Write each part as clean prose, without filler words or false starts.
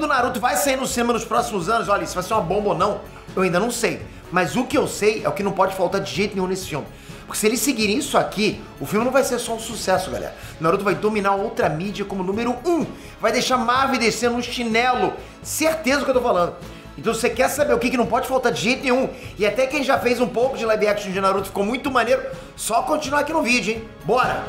Naruto vai sair no cinema nos próximos anos, olha, se vai ser uma bomba ou não, eu ainda não sei. Mas o que eu sei é o que não pode faltar de jeito nenhum nesse filme. Porque se eles seguirem isso aqui, o filme não vai ser só um sucesso, galera. Naruto vai dominar outra mídia como número 1. Vai deixar Marvel descendo no chinelo. Certeza do que eu tô falando. Então você quer saber o que não pode faltar de jeito nenhum, e até quem já fez um pouco de live action de Naruto ficou muito maneiro, só continuar aqui no vídeo, hein? Bora!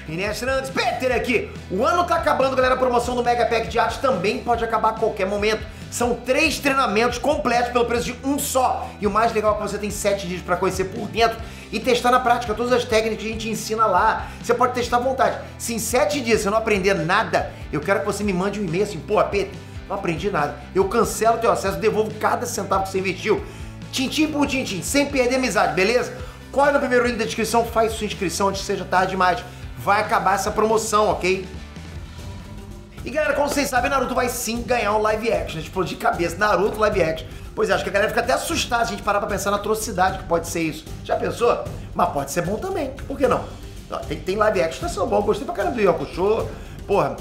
Inês Fernandes, Peter aqui. O ano tá acabando, galera. A promoção do Mega Pack de arte também pode acabar a qualquer momento. São 3 treinamentos completos pelo preço de um só. E o mais legal é que você tem 7 dias para conhecer por dentro e testar na prática todas as técnicas que a gente ensina lá. Você pode testar à vontade. Se em 7 dias você não aprender nada, eu quero que você me mande um e-mail assim, pô, Peter, não aprendi nada. Eu cancelo o teu acesso, devolvo cada centavo que você investiu. Tintim por tintim, sem perder a amizade, beleza? Corre no primeiro link da descrição, faz sua inscrição antes que seja tarde demais. Vai acabar essa promoção, ok? E galera, como vocês sabem, Naruto vai sim ganhar um live action. A gente falou de cabeça, Naruto live action. Pois é, acho que a galera fica até assustada se a gente parar pra pensar na atrocidade que pode ser isso. Já pensou? Mas pode ser bom também, por que não? Tem live action, tá sendo bom, gostei pra caramba do Yu Hakusho. Porra,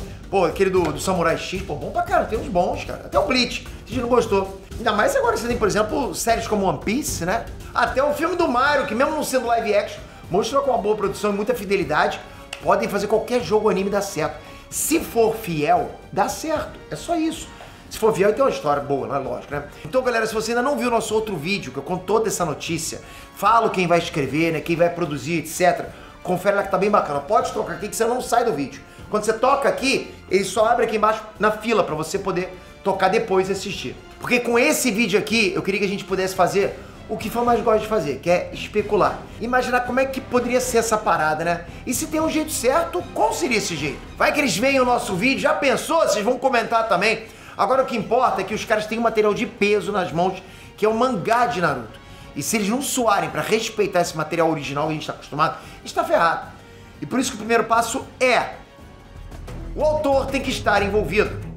aquele do Samurai X, pô, bom pra caramba, tem uns bons, cara. Até o Bleach, a gente não gostou. Ainda mais agora você tem, por exemplo, séries como One Piece, né? Até o filme do Mario, que mesmo não sendo live action, mostrou com uma boa produção e muita fidelidade, podem fazer qualquer jogo ou anime dar certo. Se for fiel, dá certo. É só isso. Se for fiel, tem uma história boa, não é lógico, né? Então, galera, se você ainda não viu o nosso outro vídeo, que eu conto toda essa notícia, falo quem vai escrever, né, quem vai produzir, etc., confere lá que tá bem bacana. Pode tocar aqui que você não sai do vídeo. Quando você toca aqui, ele só abre aqui embaixo na fila pra você poder tocar depois e assistir. Porque com esse vídeo aqui, eu queria que a gente pudesse fazer o que eu mais gosto de fazer, que é especular. Imaginar como é que poderia ser essa parada, né? E se tem um jeito certo, qual seria esse jeito? Vai que eles veem o nosso vídeo, já pensou? Vocês vão comentar também. Agora o que importa é que os caras têm um material de peso nas mãos, que é o mangá de Naruto. E se eles não suarem pra respeitar esse material original que a gente tá acostumado, a gente tá ferrado. E por isso que o primeiro passo é: o autor tem que estar envolvido.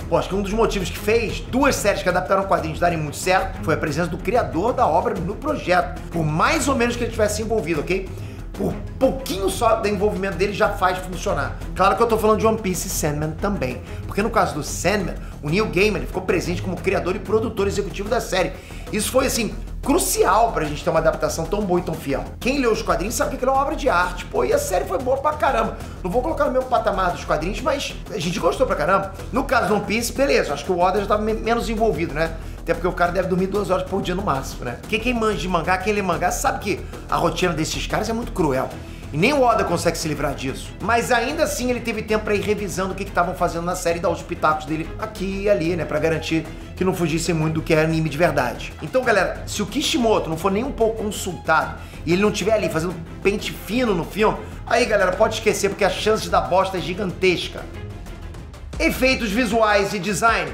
Pô, acho que um dos motivos que fez 2 séries que adaptaram quadrinhos darem muito certo foi a presença do criador da obra no projeto. Por mais ou menos que ele tivesse envolvido, ok? Por pouquinho só do envolvimento dele já faz funcionar. Claro que eu tô falando de One Piece e Sandman também. Porque no caso do Sandman, o Neil Gaiman ele ficou presente como criador e produtor executivo da série. Isso foi, assim, crucial pra gente ter uma adaptação tão boa e tão fiel. Quem leu os quadrinhos sabe que aquilo é uma obra de arte, pô, e a série foi boa pra caramba. Não vou colocar no mesmo patamar dos quadrinhos, mas a gente gostou pra caramba. No caso do One Piece, beleza, acho que o Oda já tava menos envolvido, né? Até porque o cara deve dormir 2 horas por dia no máximo, né? Porque quem manja de mangá, quem lê mangá, sabe que a rotina desses caras é muito cruel. E nem o Oda consegue se livrar disso. Mas ainda assim ele teve tempo pra ir revisando o que estavam fazendo na série e dar os pitacos dele aqui e ali, né? Pra garantir que não fugissem muito do que é anime de verdade. Então, galera, se o Kishimoto não for nem um pouco consultado e ele não estiver ali fazendo pente fino no filme, aí, galera, pode esquecer porque a chance de dar bosta é gigantesca. Efeitos visuais e design.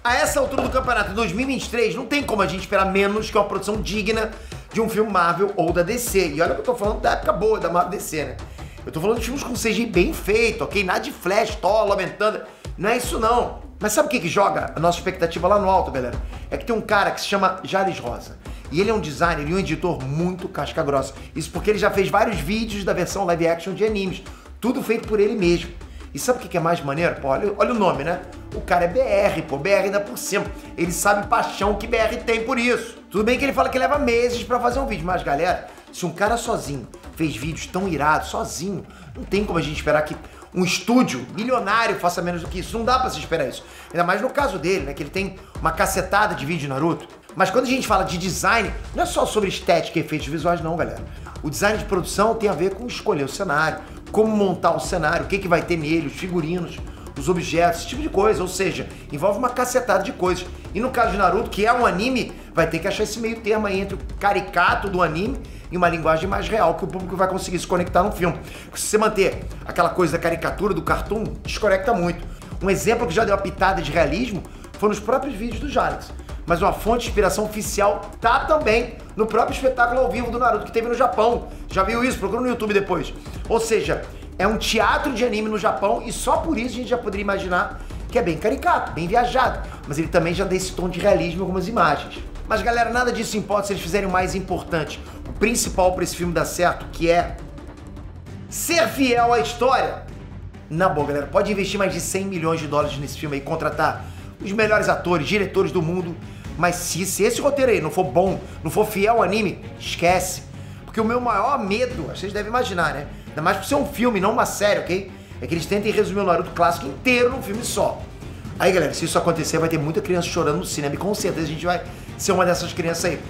A essa altura do campeonato de 2023, não tem como a gente esperar menos que uma produção digna de um filme Marvel ou da DC. E olha que eu tô falando da época boa da Marvel DC, né? Eu tô falando de filmes com CGI bem feito, ok? Nada de Flash, Thor, Love and Thunder. Não é isso não. Mas sabe o que joga a nossa expectativa lá no alto, galera? É que tem um cara que se chama Jales Rosa. E ele é um designer e um editor muito casca grossa. Isso porque ele já fez vários vídeos da versão live action de animes. Tudo feito por ele mesmo. E sabe o que é mais maneiro? Pô, olha o nome, né? O cara é BR, pô, BR ainda por cima. Ele sabe paixão que BR tem por isso. Tudo bem que ele fala que leva meses pra fazer um vídeo, mas galera, se um cara sozinho fez vídeos tão irados, sozinho, não tem como a gente esperar que um estúdio milionário faça menos do que isso. Não dá pra se esperar isso. Ainda mais no caso dele, né? Que ele tem uma cacetada de vídeo de Naruto. Mas quando a gente fala de design, não é só sobre estética e efeitos visuais não, galera. O design de produção tem a ver com escolher o cenário, como montar o cenário, o que vai ter nele, os figurinos, os objetos, esse tipo de coisa. Ou seja, envolve uma cacetada de coisas. E no caso de Naruto, que é um anime, vai ter que achar esse meio termo aí entre o caricato do anime e uma linguagem mais real que o público vai conseguir se conectar no filme. Porque se você manter aquela coisa da caricatura, do cartoon, desconecta muito. Um exemplo que já deu uma pitada de realismo foi nos próprios vídeos do Jales. Mas uma fonte de inspiração oficial tá também no próprio espetáculo ao vivo do Naruto que teve no Japão. Já viu isso? Procura no YouTube depois. Ou seja, é um teatro de anime no Japão e só por isso a gente já poderia imaginar que é bem caricato, bem viajado. Mas ele também já dá esse tom de realismo em algumas imagens. Mas galera, nada disso importa se eles fizerem o mais importante, o principal para esse filme dar certo, que é ser fiel à história. Na boa, galera, pode investir mais de 100 milhões de dólares nesse filme aí, contratar os melhores atores, diretores do mundo, mas se esse roteiro aí não for bom, não for fiel ao anime, esquece. Porque o meu maior medo, vocês devem imaginar, né? Ainda mais por ser um filme, não uma série, ok? É que eles tentem resumir o Naruto clássico inteiro num filme só. Aí, galera, se isso acontecer, vai ter muita criança chorando no cinema e com certeza a gente vai ser uma dessas crianças aí.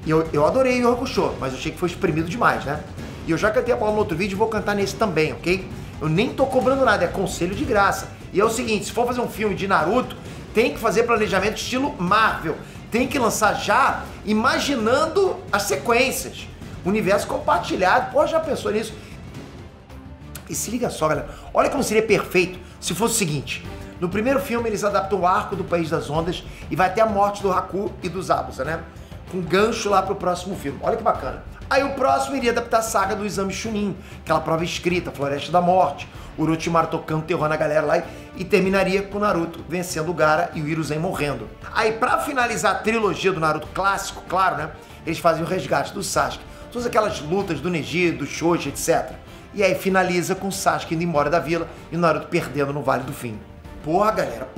E eu adorei o Hakusho, mas eu achei que foi exprimido demais, né? E eu já cantei a bola no outro vídeo e vou cantar nesse também, ok? Eu nem tô cobrando nada, é conselho de graça. E é o seguinte, se for fazer um filme de Naruto, tem que fazer planejamento estilo Marvel. Tem que lançar já imaginando as sequências. Universo compartilhado, pô, já pensou nisso? E se liga só, galera, olha como seria perfeito se fosse o seguinte. No primeiro filme eles adaptam o arco do País das Ondas e vai até a morte do Haku e do Zabuza, né? Com gancho lá pro próximo filme. Olha que bacana. Aí o próximo iria adaptar a saga do Exame Chunin, aquela prova escrita, Floresta da Morte, o Orochimaru tocando terror na galera lá e terminaria com o Naruto vencendo o Gaara e o Hiruzen morrendo. Aí pra finalizar a trilogia do Naruto clássico, claro, né? Eles fazem o resgate do Sasuke. Todas aquelas lutas do Neji, do Shoji, etc. E aí finaliza com o Sasuke indo embora da vila e o Naruto perdendo no Vale do Fim. Porra, galera,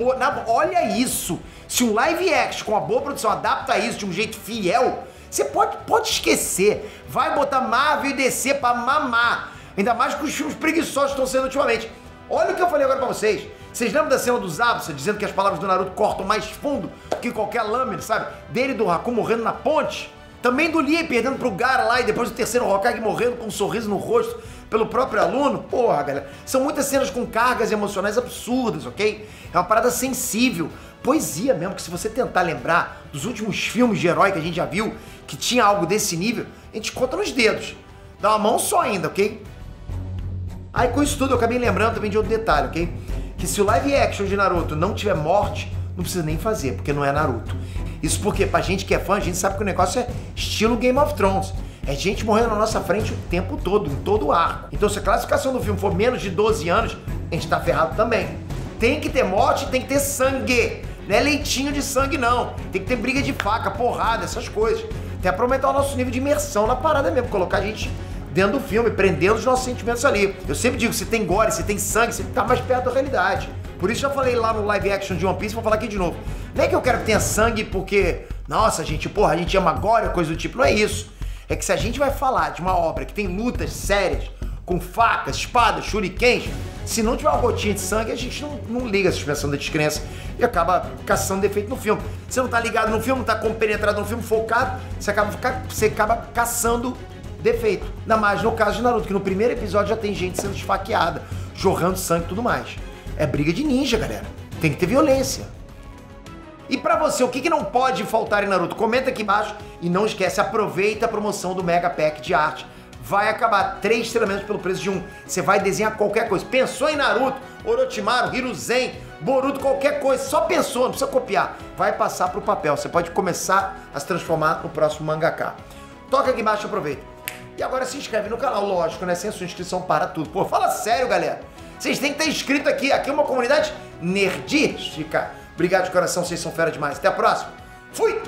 olha isso! Se um live action com uma boa produção adapta isso de um jeito fiel, você pode esquecer. Vai botar Marvel e DC pra mamar. Ainda mais que os filmes preguiçosos estão sendo ultimamente. Olha o que eu falei agora pra vocês. Vocês lembram da cena do Zabuza dizendo que as palavras do Naruto cortam mais fundo que qualquer lâmina, sabe? Dele e do Haku morrendo na ponte. Também do Lee perdendo pro Gaara lá e depois do terceiro Hokage morrendo com um sorriso no rosto pelo próprio aluno. Porra, galera, são muitas cenas com cargas emocionais absurdas, ok? É uma parada sensível, poesia mesmo, que se você tentar lembrar dos últimos filmes de herói que a gente já viu, que tinha algo desse nível, a gente conta nos dedos. Dá uma mão só ainda, ok? Aí com isso tudo eu acabei lembrando também de outro detalhe, ok? Que se o live action de Naruto não tiver morte, não precisa nem fazer, porque não é Naruto. Isso porque pra gente que é fã, a gente sabe que o negócio é estilo Game of Thrones. É gente morrendo na nossa frente o tempo todo, em todo o arco. Então se a classificação do filme for menos de 12 anos, a gente tá ferrado também. Tem que ter morte, tem que ter sangue. Não é leitinho de sangue, não. Tem que ter briga de faca, porrada, essas coisas. Até pra aumentar o nosso nível de imersão na parada mesmo, colocar a gente dentro do filme, prendendo os nossos sentimentos ali. Eu sempre digo, se tem gore, se tem sangue, você tá mais perto da realidade. Por isso já falei lá no live action de One Piece, vou falar aqui de novo. Não é que eu quero que tenha sangue porque, nossa, gente, porra, a gente ama gore, coisa do tipo. Não é isso. É que se a gente vai falar de uma obra que tem lutas sérias, com facas, espadas, shurikens, se não tiver uma gotinha de sangue, a gente não liga a suspensão da descrença e acaba caçando defeito no filme. Você não tá ligado no filme, não tá compenetrado no filme, focado, você acaba caçando defeito. Ainda mais no caso de Naruto, que no primeiro episódio já tem gente sendo esfaqueada, jorrando sangue e tudo mais. É briga de ninja, galera. Tem que ter violência. E pra você, o que não pode faltar em Naruto? Comenta aqui embaixo e não esquece, aproveita a promoção do Mega Pack de arte. Vai acabar 3 treinamentos pelo preço de 1. Você vai desenhar qualquer coisa. Pensou em Naruto, Orochimaru, Hiruzen, Boruto, qualquer coisa. Só pensou, não precisa copiar. Vai passar pro papel. Você pode começar a se transformar no próximo mangaka. Toca aqui embaixo e aproveita. E agora se inscreve no canal, lógico, né? Sem a sua inscrição para tudo. Pô, fala sério, galera. Vocês têm que estar inscrito aqui. Aqui é uma comunidade nerdística. Obrigado de coração, vocês são fera demais. Até a próxima. Fui!